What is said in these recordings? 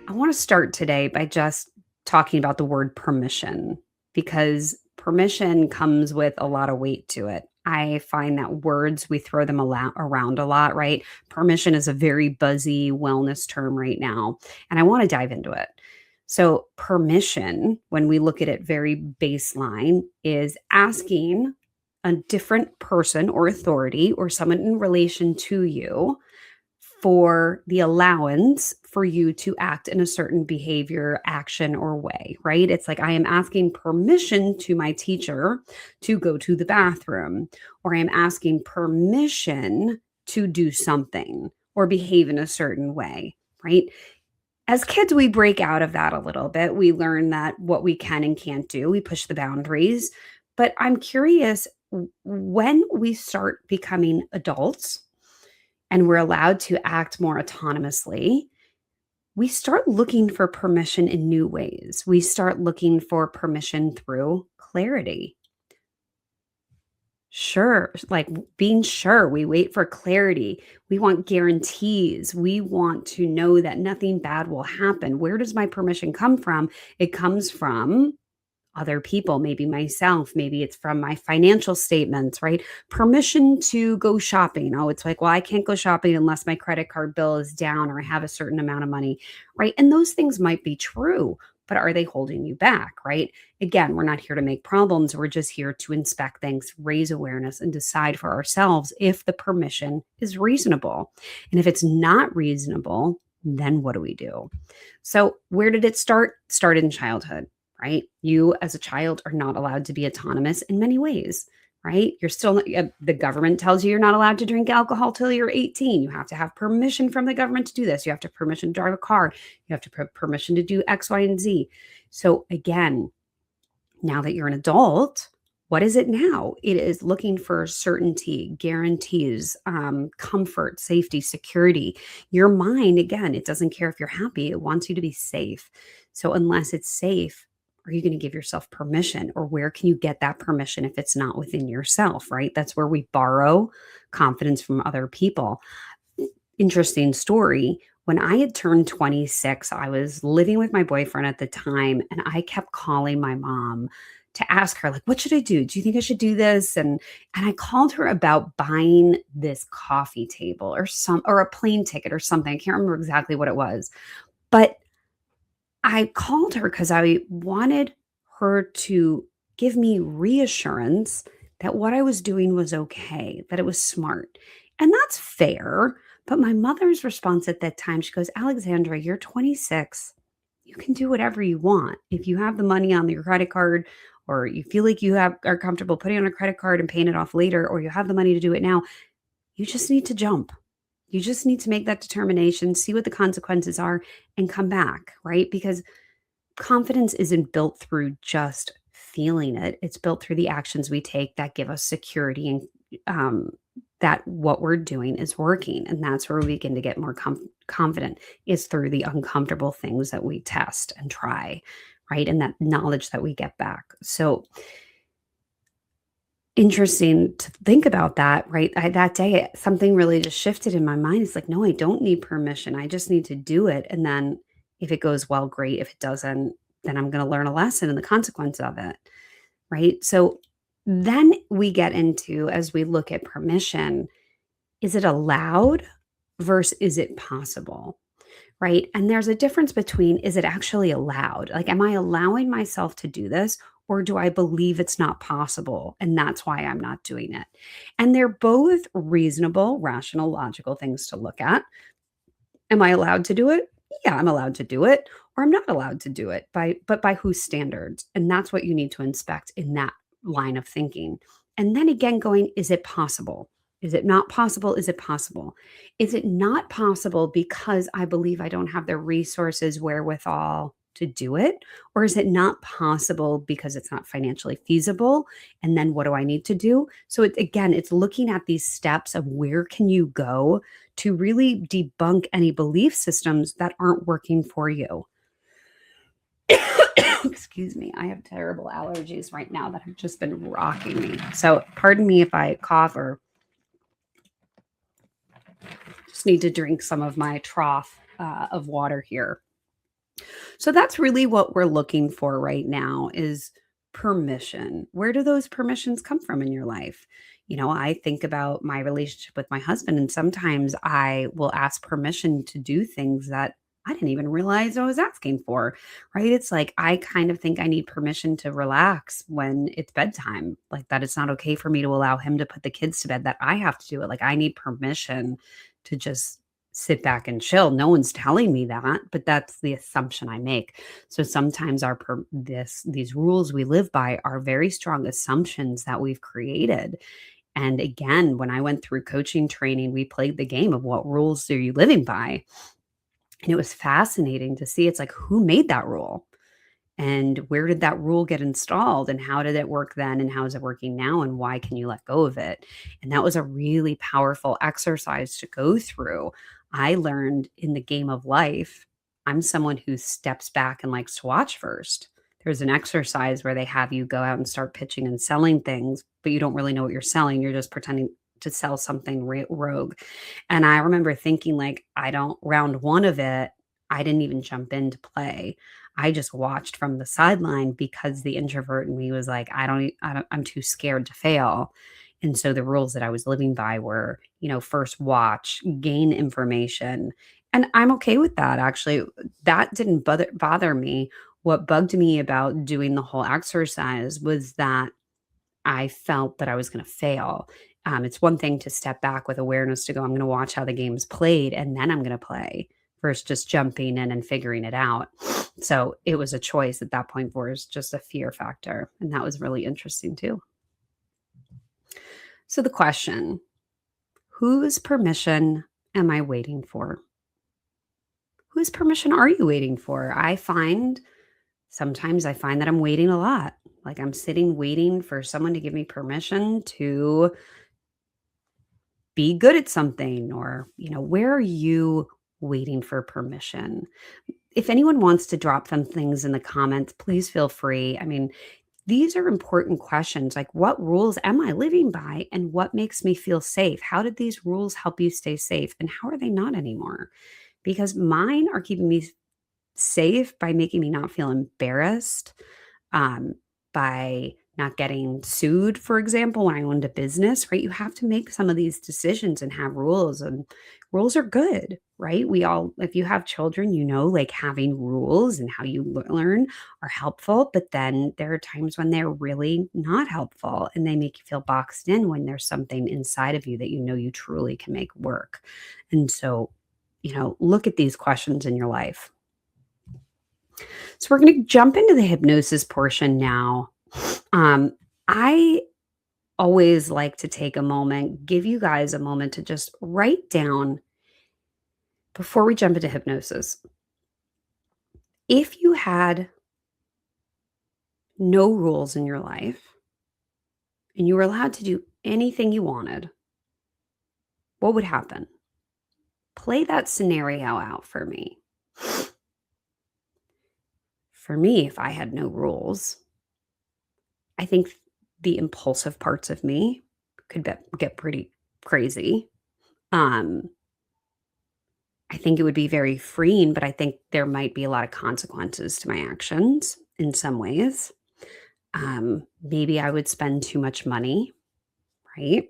I want to start today by just talking about the word permission because permission comes with a lot of weight to it. I find that words, we throw them around a lot, right? Permission is a very buzzy wellness term right now, and I want to dive into it. So, permission, when we look at it very baseline, is asking a different person or authority or someone in relation to you for the allowance for you to act in a certain behavior, action, or way, right? It's like I am asking permission to my teacher to go to the bathroom, or I am asking permission to do something or behave in a certain way, right? As kids, we break out of that a little bit. We learn that what we can and can't do, we push the boundaries. But I'm curious when we start becoming adults and we're allowed to act more autonomously, we start looking for permission in new ways. We start looking for permission through clarity. Sure, like being sure, we wait for clarity. We want guarantees. We want to know that nothing bad will happen. Where does my permission come from? It comes from other people, maybe myself, maybe it's from my financial statements, right? Permission to go shopping. Oh, it's like, well, I can't go shopping unless my credit card bill is down or I have a certain amount of money, right? And those things might be true, but are they holding you back, right? Again, we're not here to make problems. We're just here to inspect things, raise awareness, and decide for ourselves if the permission is reasonable. And if it's not reasonable, then what do we do? So, where did it start? Started in childhood, right? You as a child are not allowed to be autonomous in many ways, right? You're still, the government tells you you're not allowed to drink alcohol till you're 18. You have to have permission from the government to do this. You have to permission to drive a car. You have to permission to do X, Y, and Z. So again, now that you're an adult, what is it now? It is looking for certainty, guarantees, comfort, safety, security. Your mind, again, it doesn't care if you're happy. It wants you to be safe. So unless it's safe, are you going to give yourself permission, or where can you get that permission if it's not within yourself, right? That's where we borrow confidence from other people. Interesting story. When I had turned 26, I was living with my boyfriend at the time, and I kept calling my mom to ask her, like, what should I do? Do you think I should do this? And I called her about buying this coffee table or a plane ticket or something. I can't remember exactly what it was. But I called her because I wanted her to give me reassurance that what I was doing was okay, that it was smart. And that's fair. But my mother's response at that time, she goes, Alexandra, you're 26. You can do whatever you want. If you have the money on your credit card, or you feel like are comfortable putting on a credit card and paying it off later, or you have the money to do it now, you just need to jump. You just need to make that determination, see what the consequences are, and come back, right? Because confidence isn't built through just feeling it. It's built through the actions we take that give us security and that what we're doing is working. And that's where we begin to get more confident, is through the uncomfortable things that we test and try, right? And that knowledge that we get back. So interesting to think about that, right? That day, something really just shifted in my mind. It's like, no, I don't need permission. I just need to do it. And then if it goes well, great. If it doesn't, then I'm going to learn a lesson and the consequence of it, right? So then we get into, as we look at permission, is it allowed versus is it possible? Right. And there's a difference between, is it actually allowed? Like, am I allowing myself to do this? Or do I believe it's not possible? And that's why I'm not doing it. And they're both reasonable, rational, logical things to look at. Am I allowed to do it? Yeah, I'm allowed to do it. Or I'm not allowed to do it, but by whose standards? And that's what you need to inspect in that line of thinking. And then again, going, is it possible? Is it not possible? Is it possible? Is it not possible because I believe I don't have the resources, wherewithal to do it? Or is it not possible because it's not financially feasible? And then what do I need to do? So again, it's looking at these steps of where can you go to really debunk any belief systems that aren't working for you. Excuse me, I have terrible allergies right now that have just been rocking me. So pardon me if I cough or just need to drink some of my trough of water here. So that's really what we're looking for right now is permission. Where do those permissions come from in your life? I think about my relationship with my husband, and sometimes I will ask permission to do things that I didn't even realize I was asking for, right? It's like I kind of think I need permission to relax when it's bedtime, like that it's not okay for me to allow him to put the kids to bed, that I have to do it. Like I need permission to just sit back and chill. No one's telling me that, but that's the assumption I make. So sometimes these rules we live by are very strong assumptions that we've created. And again, when I went through coaching training, we played the game of what rules are you living by? And it was fascinating to see. It's like, who made that rule? And where did that rule get installed? And how did it work then? And how is it working now? And why can you let go of it? And that was a really powerful exercise to go through. I learned in the game of life, I'm someone who steps back and likes to watch first. There's an exercise where they have you go out and start pitching and selling things, but you don't really know what you're selling. You're just pretending to sell something rogue. And I remember thinking, like, I don't, round one of it, I didn't even jump in to play. I just watched from the sideline because the introvert in me was like, I'm too scared to fail. And so the rules that I was living by were, first watch, gain information. And I'm okay with that actually. That didn't bother me. What bugged me about doing the whole exercise was that I felt that I was going to fail. It's one thing to step back with awareness to go, I'm going to watch how the game's played and then I'm going to play versus just jumping in and figuring it out. So it was a choice at that point for just a fear factor. And that was really interesting too. So the question, whose permission am I waiting for? Whose permission are you waiting for? Sometimes I find that I'm waiting a lot. Like I'm sitting waiting for someone to give me permission to be good at something, or, where are you waiting for permission? If anyone wants to drop some things in the comments, please feel free. I mean, these are important questions, like what rules am I living by and what makes me feel safe? How did these rules help you stay safe and how are they not anymore? Because mine are keeping me safe by making me not feel embarrassed, um, by not getting sued, for example, when I owned a business, right? You have to make some of these decisions and have rules, and rules are good, right? If you have children, like having rules and how you learn are helpful, but then there are times when they're really not helpful and they make you feel boxed in when there's something inside of you that you truly can make work. And so, look at these questions in your life. So we're going to jump into the hypnosis portion now. I always like to take a moment, give you guys a moment to just write down before we jump into hypnosis. If you had no rules in your life and you were allowed to do anything you wanted, what would happen? Play that scenario out for me. For me, if I had no rules, I think the impulsive parts of me could get pretty crazy. Um, I think it would be very freeing, but I think there might be a lot of consequences to my actions in some ways. Maybe I would spend too much money, right?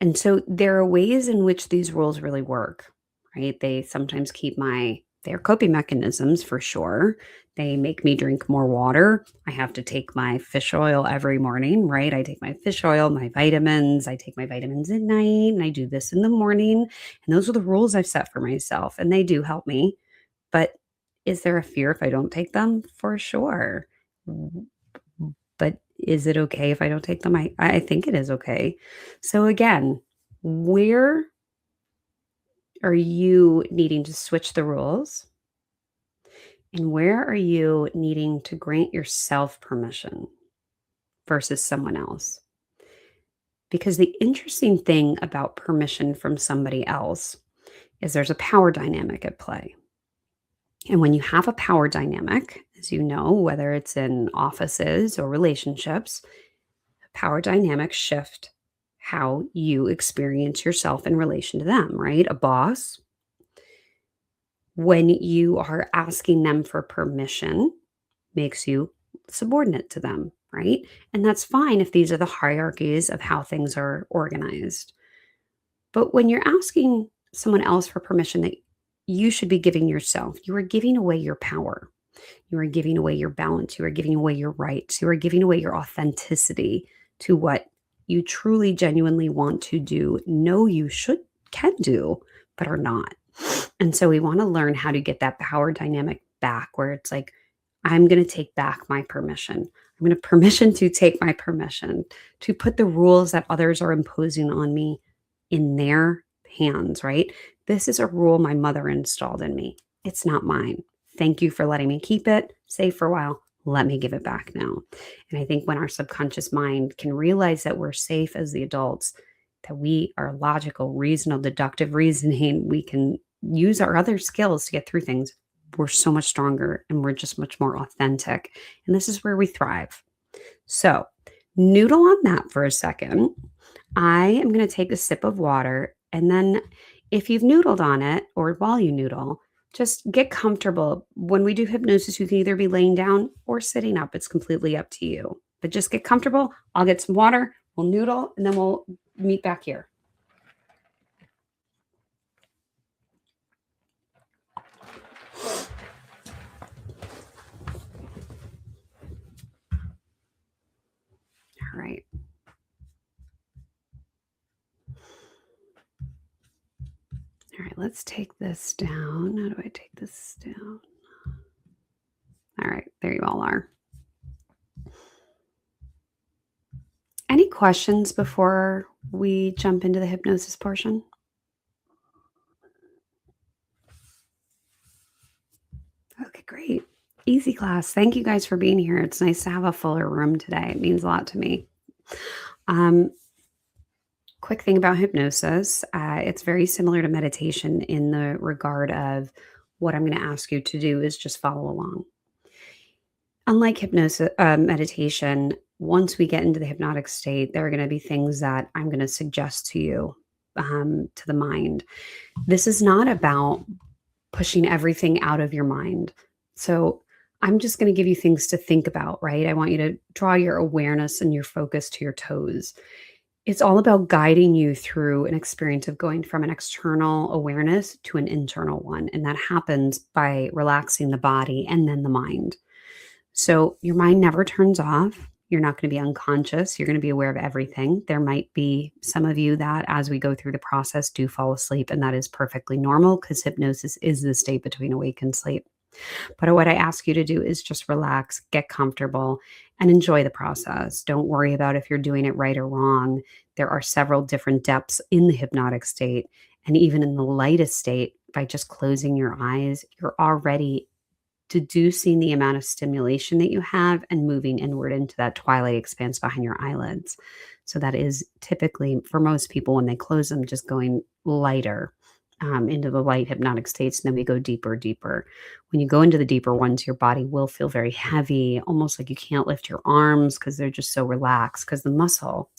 And so there are ways in which these rules really work, right? They sometimes they're coping mechanisms for sure. They make me drink more water. I have to take my fish oil every morning, right? I take my fish oil, my vitamins. I take my vitamins at night and I do this in the morning. And those are the rules I've set for myself. And they do help me. But is there a fear if I don't take them? For sure. But is it okay if I don't take them? I think it is okay. So again, where are you needing to switch the rules? And where are you needing to grant yourself permission versus someone else? Because the interesting thing about permission from somebody else is there's a power dynamic at play. And when you have a power dynamic, as you know, whether it's in offices or relationships, power dynamics shift how you experience yourself in relation to them, right? A boss When you are asking them for permission, makes you subordinate to them, right? And that's fine if these are the hierarchies of how things are organized. But when you're asking someone else for permission that you should be giving yourself, you are giving away your power. You are giving away your balance. You are giving away your rights. You are giving away your authenticity to what you truly, genuinely want to do, know you can do, but are not. And so we want to learn how to get that power dynamic back where it's like, I'm going to take back my permission. I'm going to permission to take my permission to put the rules that others are imposing on me in their hands, right? This is a rule my mother installed in me. It's not mine. Thank you for letting me keep it safe for a while. Let me give it back now. And I think when our subconscious mind can realize that we're safe as the adults, that we are logical, reasonable, deductive reasoning, we can use our other skills to get through things. We're so much stronger and we're just much more authentic. And this is where we thrive. So, noodle on that for a second. I am going to take a sip of water. And then, if you've noodled on it or while you noodle, just get comfortable. When we do hypnosis, you can either be laying down or sitting up. It's completely up to you. But just get comfortable. I'll get some water. We'll noodle and then we'll meet back here. All right. All right, let's take this down. How do I take this down? All right, there you all are. Any questions before we jump into the hypnosis portion? Okay, great. Easy class. Thank you guys for being here. It's nice to have a fuller room today. It means a lot to me. Um, quick thing about hypnosis, it's very similar to meditation in the regard of what I'm going to ask you to do is just follow along. Unlike hypnosis, meditation, once we get into the hypnotic state, there are going to be things that I'm going to suggest to you, to the mind. This is not about pushing everything out of your mind. So I'm just going to give you things to think about, right? I want you to draw your awareness and your focus to your toes. It's all about guiding you through an experience of going from an external awareness to an internal one. And that happens by relaxing the body and then the mind. So your mind never turns off. You're not going to be unconscious. You're going to be aware of everything. There might be some of you that, as we go through the process, do fall asleep, and that is perfectly normal because hypnosis is the state between awake and sleep. But what I ask you to do is just relax, get comfortable, and enjoy the process. Don't worry about if you're doing it right or wrong. There are several different depths in the hypnotic state. And even in the lightest state, by just closing your eyes, you're already deducing the amount of stimulation that you have and moving inward into that twilight expanse behind your eyelids. So that is typically, for most people, when they close them, just going lighter into the light hypnotic states. And then we go deeper, deeper. When you go into the deeper ones, your body will feel very heavy, almost like you can't lift your arms because they're just so relaxed because the muscle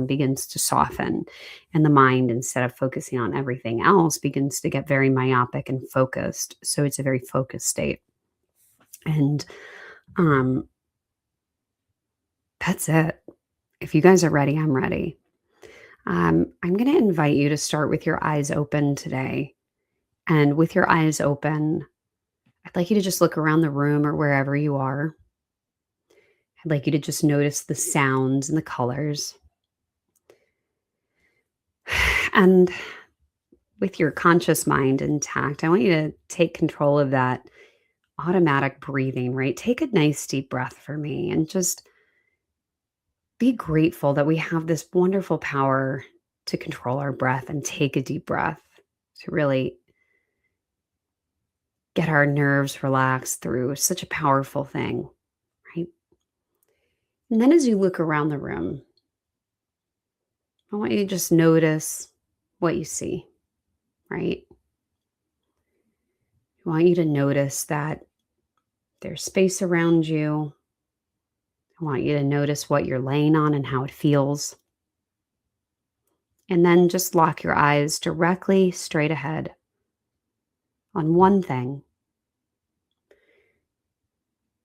begins to soften. And the mind, instead of focusing on everything else, begins to get very myopic and focused. So it's a very focused state. And that's it. If you guys are ready, I'm ready. I'm going to invite you to start with your eyes open today. And with your eyes open, I'd like you to just look around the room or wherever you are. I'd like you to just notice the sounds and the colors. And with your conscious mind intact, I want you to take control of that automatic breathing, right? Take a nice deep breath for me and just be grateful that we have this wonderful power to control our breath and take a deep breath to really get our nerves relaxed through such a powerful thing, right? And then as you look around the room, I want you to just notice what you see, right? I want you to notice that there's space around you. I want you to notice what you're laying on and how it feels. And then just lock your eyes directly straight ahead. on one thing.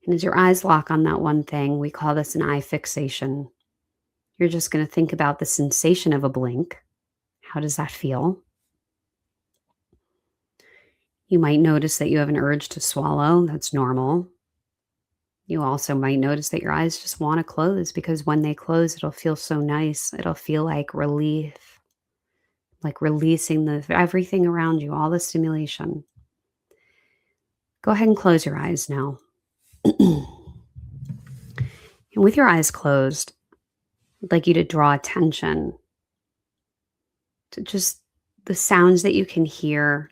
And as your eyes lock on that one thing, we call this an eye fixation. You're just going to think about the sensation of a blink. How does that feel? You might notice that you have an urge to swallow. That's normal. You also might notice that your eyes just want to close because when they close, it'll feel so nice. It'll feel like relief, like releasing everything around you, all the stimulation. Go ahead and close your eyes now. And with your eyes closed, I'd like you to draw attention to just the sounds that you can hear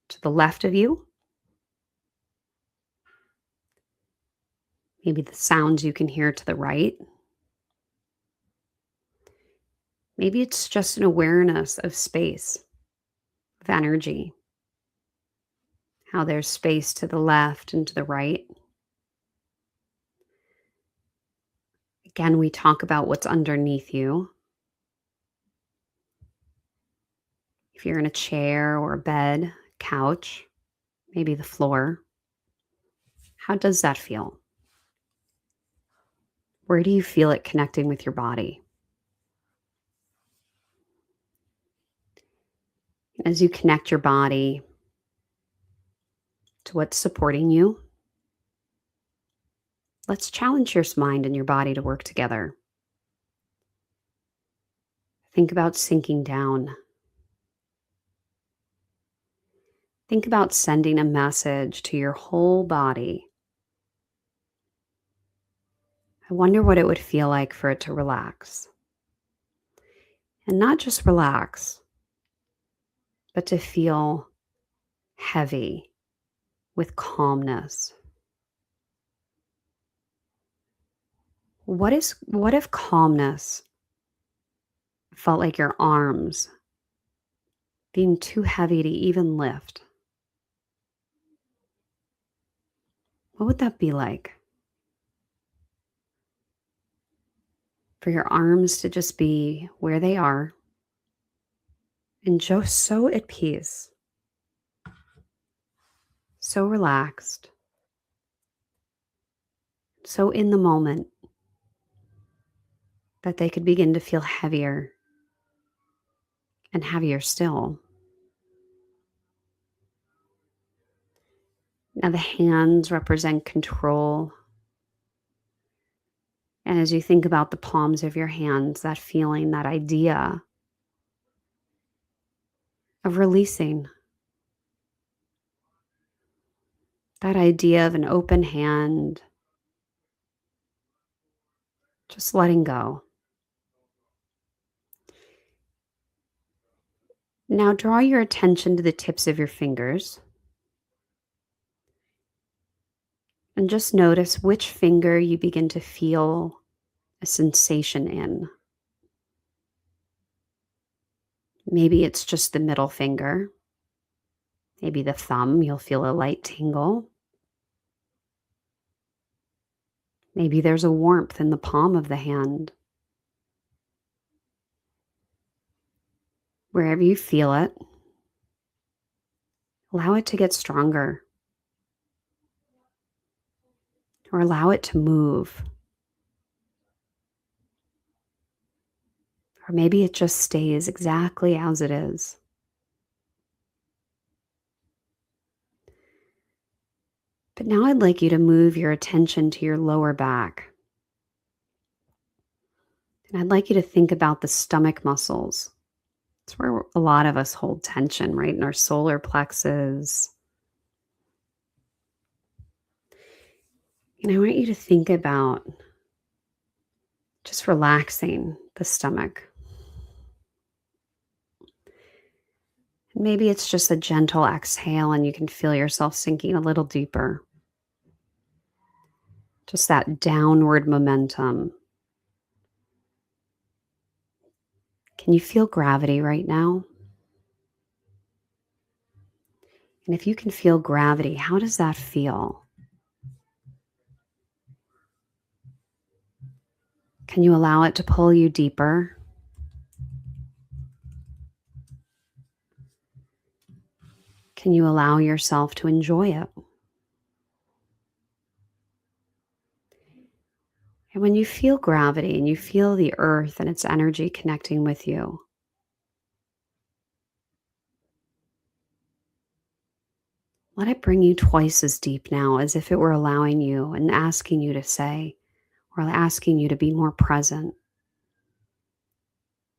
to the left of you, maybe the sounds you can hear to the right. Maybe it's just an awareness of space, of energy, how there's space to the left and to the right. Again, we talk about what's underneath you. If you're in a chair or a bed, couch, maybe the floor, how does that feel? Where do you feel it connecting with your body? As you connect your body to what's supporting you, let's challenge your mind and your body to work together. Think about sinking down. Think about sending a message to your whole body. I wonder what it would feel like for it to relax. And not just relax, but to feel heavy with calmness. What if calmness felt like your arms being too heavy to even lift? What would that be like? For your arms to just be where they are and just so at peace, so relaxed, so in the moment that they could begin to feel heavier and heavier still. Now the hands represent control. And as you think about the palms of your hands, that feeling, that idea of releasing, that idea of an open hand, just letting go. Now draw your attention to the tips of your fingers and just notice which finger you begin to feel a sensation in. Maybe it's just the middle finger. Maybe the thumb, you'll feel a light tingle. Maybe there's a warmth in the palm of the hand. Wherever you feel it, allow it to get stronger or allow it to move. Or maybe it just stays exactly as it is. But now I'd like you to move your attention to your lower back. And I'd like you to think about the stomach muscles. It's where a lot of us hold tension, right? In our solar plexus. And I want you to think about just relaxing the stomach. Maybe it's just a gentle exhale and you can feel yourself sinking a little deeper. Just that downward momentum. Can you feel gravity right now? And if you can feel gravity, how does that feel? Can you allow it to pull you deeper? Can you allow yourself to enjoy it? And when you feel gravity and you feel the earth and its energy connecting with you, let it bring you twice as deep now as if it were allowing you and asking you to say, or asking you to be more present,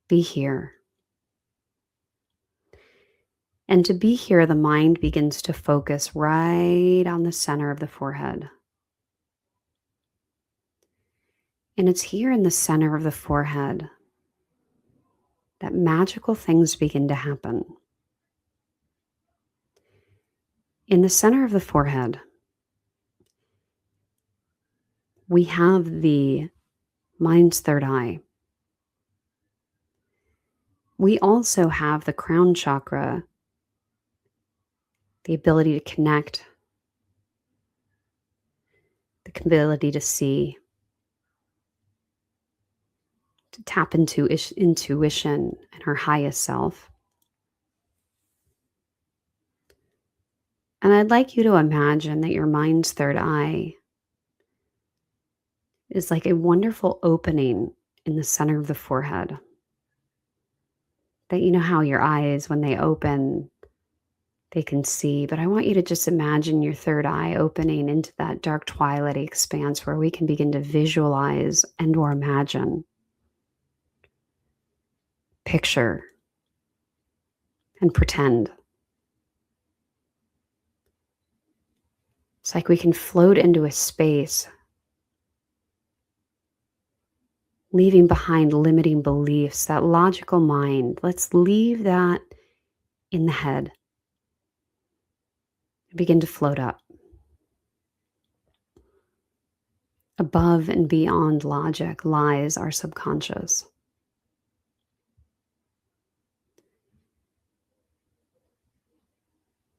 be here. And to be here, the mind begins to focus right on the center of the forehead. And it's here in the center of the forehead that magical things begin to happen. In the center of the forehead, we have the mind's third eye. We also have the crown chakra, the ability to connect, the ability to see, to tap into intuition and our highest self. And I'd like you to imagine that your mind's third eye is like a wonderful opening in the center of the forehead. That you know how your eyes, when they open, they can see. But I want you to just imagine your third eye opening into that dark twilight expanse where we can begin to visualize and or imagine, picture, and pretend. It's like we can float into a space, leaving behind limiting beliefs, that logical mind. Let's leave that in the head and begin to float up. Above and beyond logic lies our subconscious.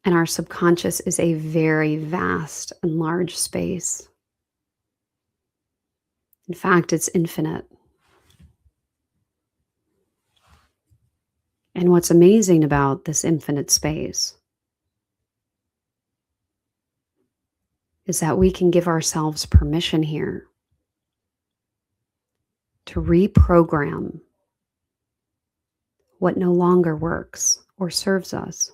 And our subconscious is a very vast and large space. In fact, it's infinite. And what's amazing about this infinite space is that we can give ourselves permission here to reprogram what no longer works or serves us.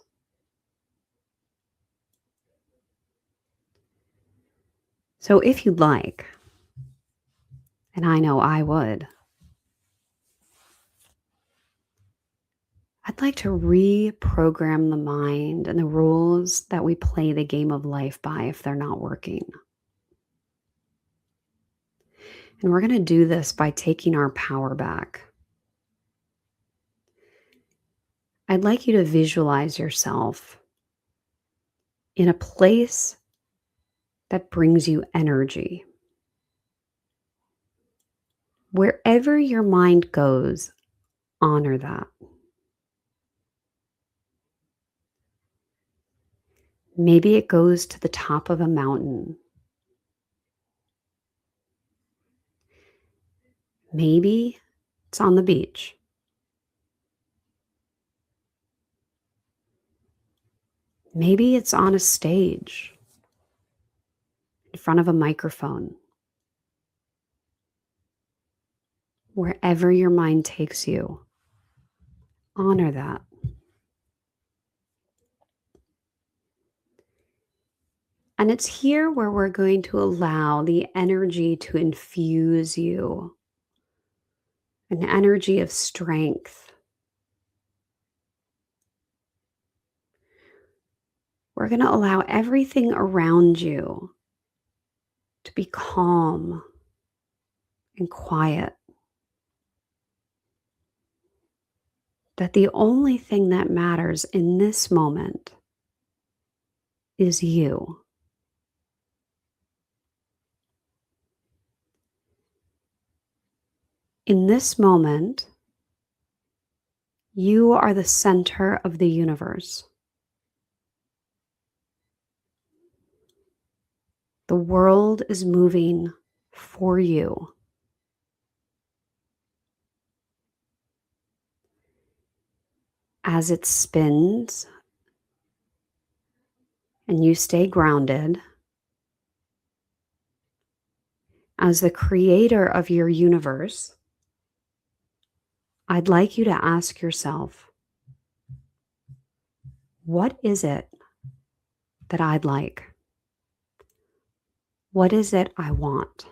So if you'd like, and I know I would, I'd like to reprogram the mind and the rules that we play the game of life by if they're not working. And we're going to do this by taking our power back. I'd like you to visualize yourself in a place that brings you energy. Wherever your mind goes, honor that. Maybe it goes to the top of a mountain. Maybe it's on the beach. Maybe it's on a stage in front of a microphone. Wherever your mind takes you, honor that. And it's here where we're going to allow the energy to infuse you, an energy of strength. We're going to allow everything around you to be calm and quiet. That the only thing that matters in this moment is you. In this moment, you are the center of the universe. The world is moving for you. As it spins and you stay grounded, as the creator of your universe, I'd like you to ask yourself, what is it that I'd like? What is it I want?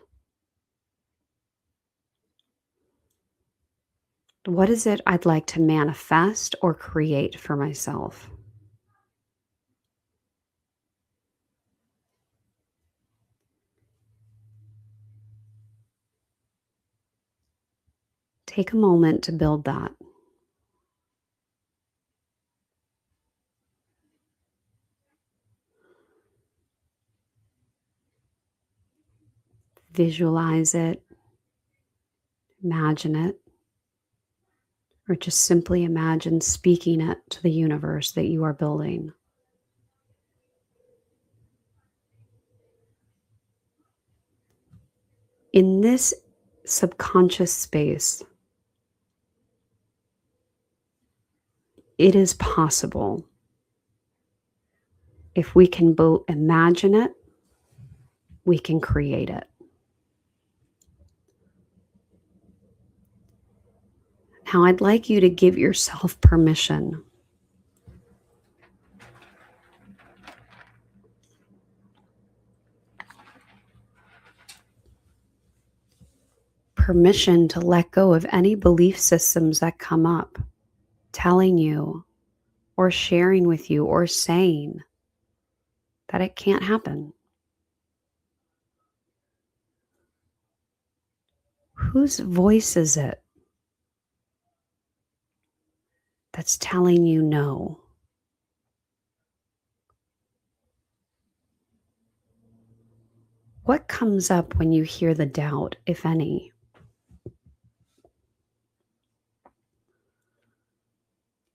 What is it I'd like to manifest or create for myself? Take a moment to build that. Visualize it, imagine it, or just simply imagine speaking it to the universe that you are building. In this subconscious space, it is possible, if we can both imagine it, we can create it. Now, I'd like you to give yourself permission. Permission to let go of any belief systems that come up, telling you or sharing with you or saying that it can't happen. Whose voice is it that's telling you no? What comes up when you hear the doubt, if any?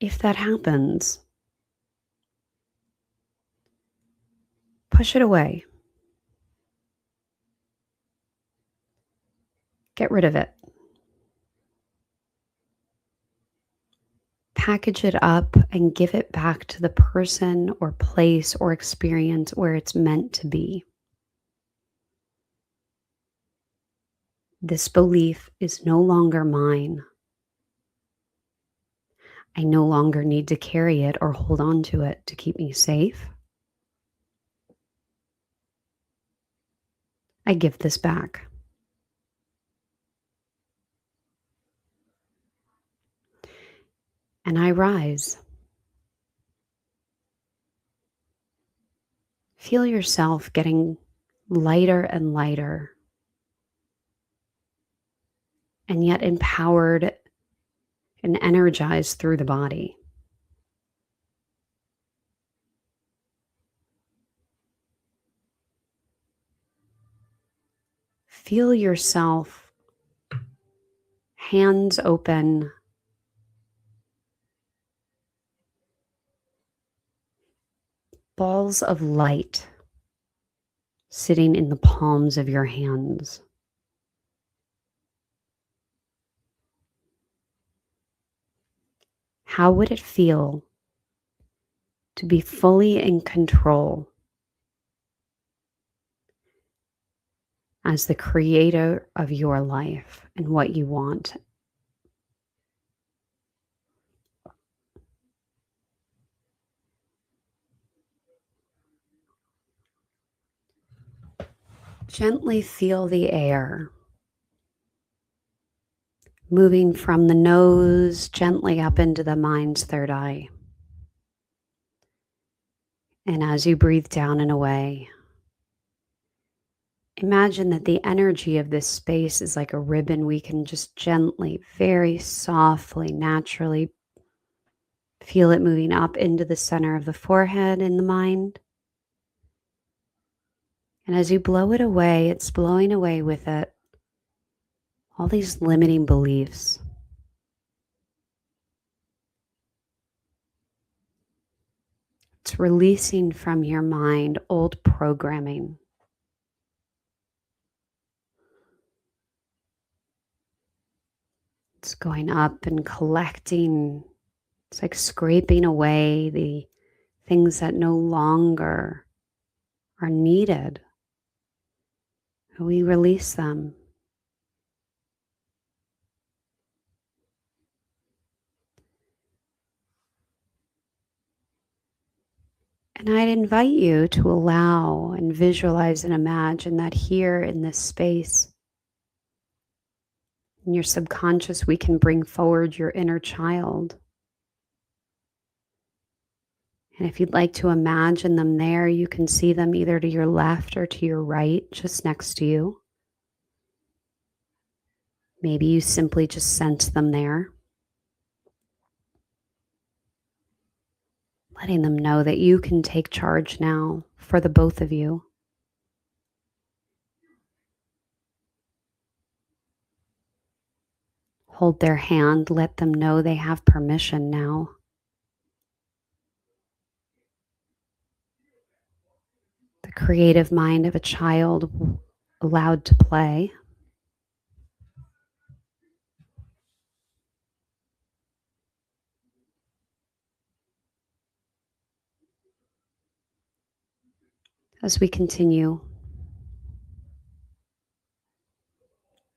If that happens, push it away. Get rid of it. Package it up and give it back to the person or place or experience where it's meant to be. This belief is no longer mine. I no longer need to carry it or hold on to it to keep me safe. I give this back. And I rise. Feel yourself getting lighter and lighter, and yet empowered and energized through the body. Feel yourself, hands open, balls of light sitting in the palms of your hands. How would it feel to be fully in control as the creator of your life and what you want? Gently feel the air moving from the nose gently up into the mind's third eye. And as you breathe down and away, imagine that the energy of this space is like a ribbon we can just gently, very softly, naturally feel it moving up into the center of the forehead in the mind. And as you blow it away, it's blowing away with it all these limiting beliefs. It's releasing from your mind old programming. It's going up and collecting. It's like scraping away the things that no longer are needed, we release them. And I'd invite you to allow and visualize and imagine that here in this space, in your subconscious, we can bring forward your inner child. And if you'd like to imagine them there, you can see them either to your left or to your right, just next to you. Maybe you simply just sense them there, letting them know that you can take charge now for the both of you. Hold their hand, let them know they have permission now. The creative mind of a child allowed to play. As we continue,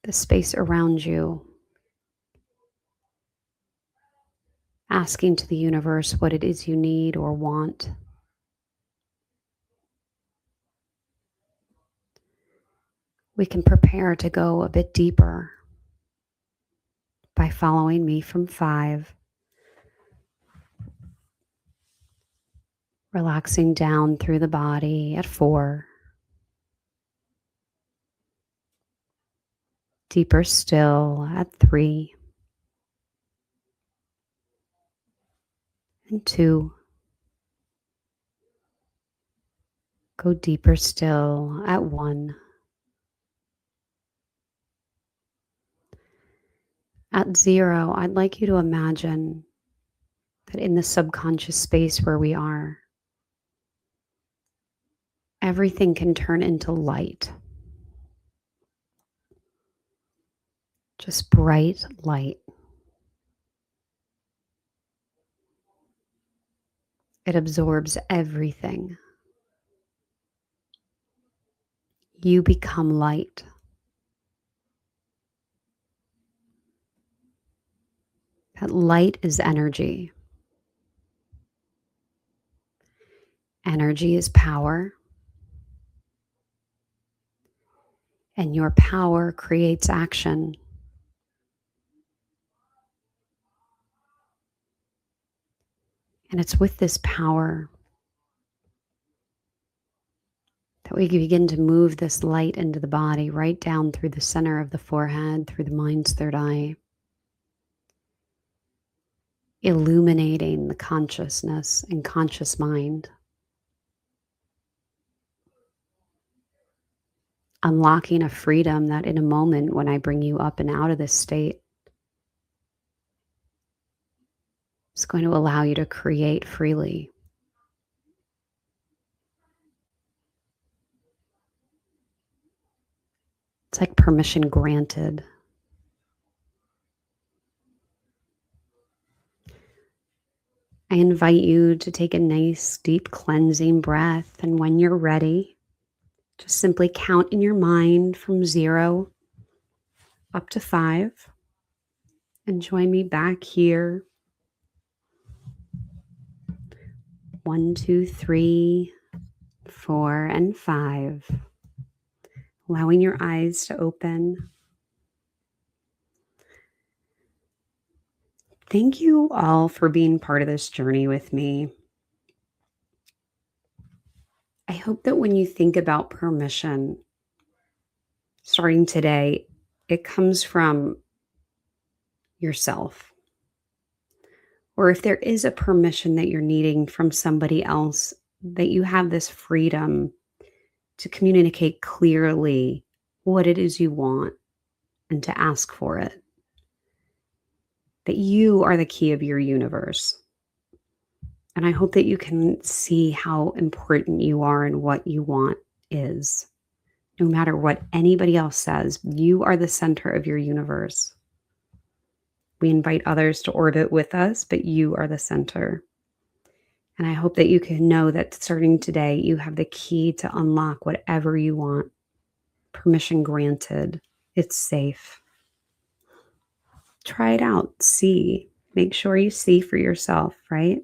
the space around you, asking to the universe what it is you need or want. We can prepare to go a bit deeper by following me from 5, relaxing down through the body at 4, deeper still at 3, and 2. Go deeper still at 1. At 0, I'd like you to imagine that in the subconscious space where we are, everything can turn into light. Just bright light. It absorbs everything. You become light. That light is energy. Energy is power. And your power creates action. And it's with this power that we begin to move this light into the body, right down through the center of the forehead, through the mind's third eye, illuminating the consciousness and conscious mind, unlocking a freedom that in a moment when I bring you up and out of this state, is going to allow you to create freely. It's like permission granted. I invite you to take a nice, deep cleansing breath. And when you're ready, just simply count in your mind from 0 up to 5. And join me back here. 1, 2, 3, 4, and 5. Allowing your eyes to open. Thank you all for being part of this journey with me. I hope that when you think about permission, starting today, it comes from yourself. Or if there is a permission that you're needing from somebody else, that you have this freedom to communicate clearly what it is you want and to ask for it. That you are the key of your universe. And I hope that you can see how important you are and what you want is. No matter what anybody else says, you are the center of your universe. We invite others to orbit with us, but you are the center. And I hope that you can know that starting today, you have the key to unlock whatever you want. Permission granted. It's safe. Try it out. See. Make sure you see for yourself, right?